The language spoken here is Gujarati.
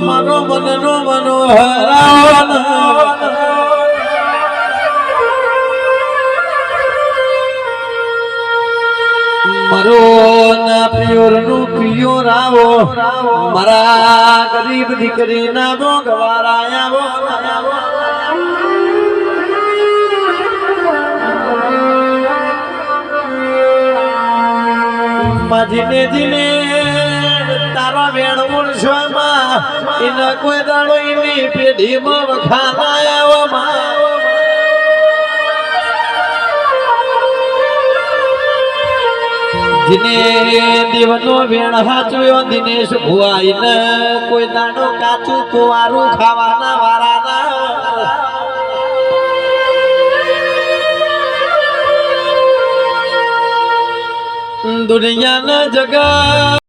મારો મનનો મનોહર મારો ના પિયોર નું પિયોર આવો મારા ગરીબ દીકરી ના ભોગવારા આવો જીને જીને તારા વેણ ઉણસવામાં એના કોઈ દાડો એની પેઢીમાં વખાના આવવામાં જીને દેવનો વેણ હાચવ્યો દિનેશ ભુવાઈને કોઈ દાડો કાચું કુવારું ખાવાના વારાના દુનિયાના જગા